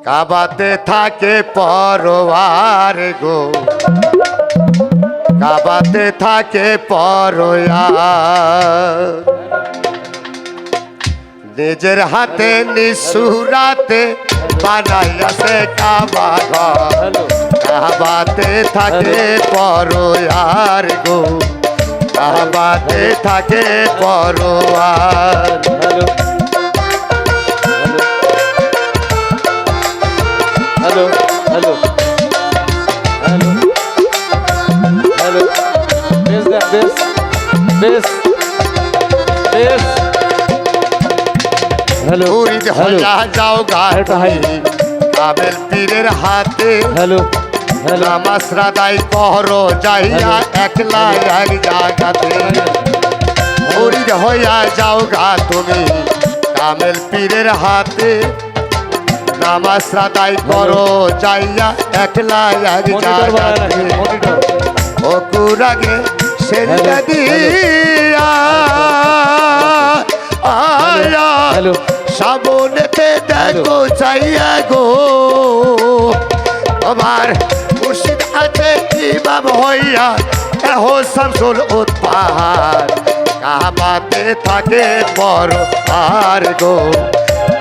কাবাতে থাকে পরোয়ার গো, কাবাতে থাকে পরোয়ার। নিজের হাতে নিসুরাতে বানাইয়াছে কাবা ঘর, কাবাতে থাকে পরোয়ার গো, কাবাতে থাকে পরোয়ার। হ্যালো হ্যালো হ্যালো হ্যালো, বেশ বেশ বেশ বেশ। হ্যালো মুরিদ হইয়া যাও গা তুমি কামেল পীরের হাতে, হ্যালো হ্যালো, নামাজ রাদাই করো যাইয়া একলা এক জায়গাতে। মুরিদ হইয়া যাও গা তুমি কামেল পীরের হাতে, নামাজ রাদাই করো যাইয়া একলা এক জায়গাতে। ও কুরাগে সেজদা দিয়া আয়া হ্যালো সামনেতে দেখো চাইয়া গো, আমার মুর্শিদ আছে ইমাম হইয়া এহ শামসুল উৎপার, কাবাতে থাকে পরোয়ার গো,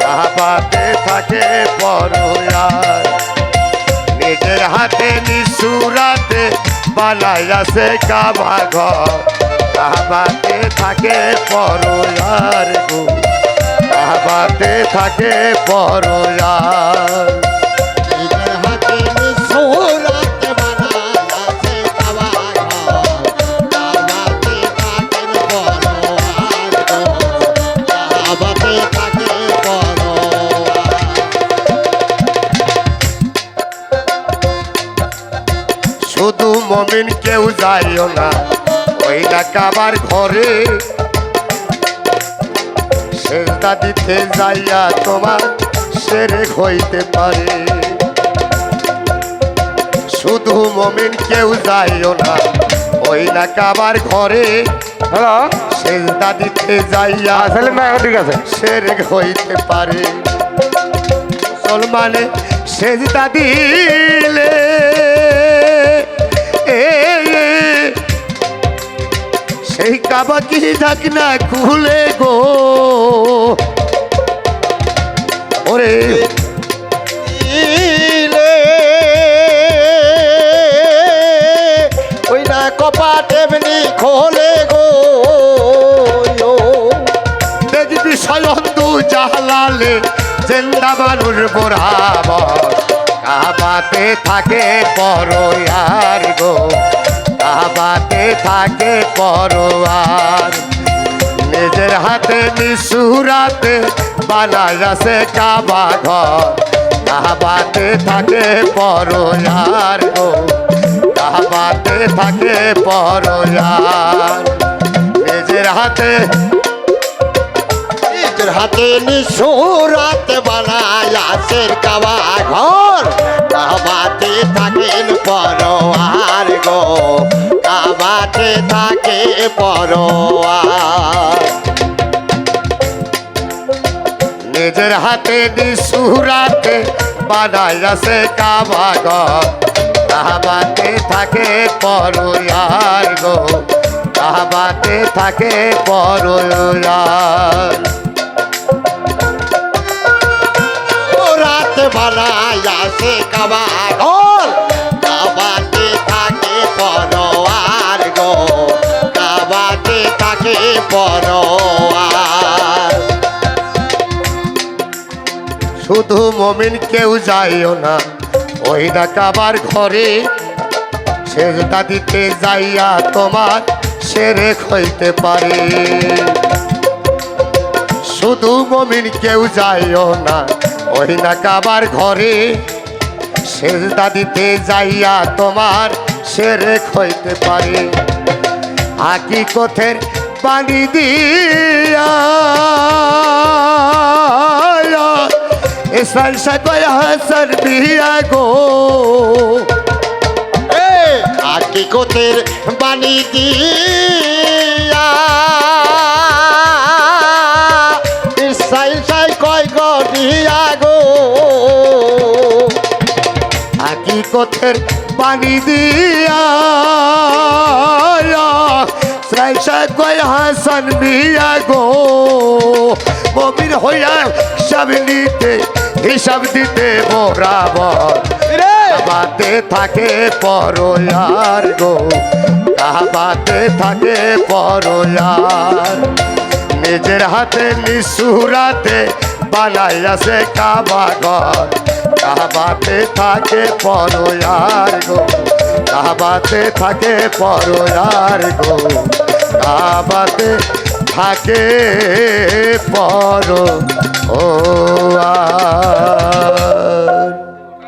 কাবাতে থাকে পরোয়ার। নিজের হাতে নিসুরাতে বানাইয়াছে কাবা ঘর, কাবাতে থাকে পরোয়ার গো, কাবাতে থাকে পরোয়ার। নিজের হাতে নিসুরাতে বানাইয়াছে কাবা ঘর, কাবাতে থাকে পরোয়ার গো, কাবাতে থাকে পরোয়ার। শুধু মমিন কেউ যাইও না ওই না কাবার ঘরে, সেজদা দিতে যাইয়া তোমার সেরে হইতে পারে। শুধু মমিন কেউ যাইও না ওই না কাবার ঘরে, হ্যালো, সেজদা দিতে যাইয়া সেলিম ভাই ঠিক আছে, সেরে হইতে পারে। মুসলমানে সেজদা দিলে সেই কাবা কি ঢাকনা খুলে গো, ওরে ওই না কপাট এমনি খোলে গো, দেখবি সয়ন্দু জাহালালে জেন্দা মানুষ বরাবর, কাবাতে থাকে পরোয়ার গো, কাবাতে থাকে পরোয়ার। নিজের হাতে নিসুরাতে বানাইয়াছে কাবা ঘর, কাবাতে থাকে পরোয়ার গো, কাবাতে থাকে পরোয়ার। নিজের হাতে নিজের হাতে নিসুরাতে বানাইয়াছে কাবা ঘর, কাবাতে থাকেন পরোয়ার গো, কাবাতে থাকে পরোয়ার। নিজের হাতে নিসুরাতে বানাইয়াছে কাবা ঘর, কাবাতে থাকে পরোয়ার গো, কাবাতে থাকে পরোয়ার। রাত বানাইয়াছে কাবা ঘর, কাবাতে থাকে পরোয়ার গো, কাবাতে থাকে পরোয়ার। শুধু মমিন কেউ যাইও না ওই না কাবার ঘরে, সেজদা দিতে যাইয়া তোমার সেরে হইতে পারে। শুধু মমিন কেউ যাইও না ওই না কাবার ঘরে, সেজদা দিতে যাইয়া তোমার সেরে হইতে পারে। হাকিকতের পানি দিয়া এসাল সাকয় হাসান বিয়া গো, হাকিকতের বাণী দিয়া সাই সাই কয় গো দিয়া গো, গোথের পানি দিয়া শ্রাইসা কয় হাসান মিয়া গো মমিন হইয়া হিসাব দিতে বরাবর কাবাতে থাকে পরয়ার গো কাবাতে থাকে পরয়ার নিজের হাতে নিসুরাতে বানাইয়াছে কাবা ঘর কাবাতে থাকে পরয়ার গো কাবাতে থাকে পরয়ার গো কাবাতে থাকে পর ও আর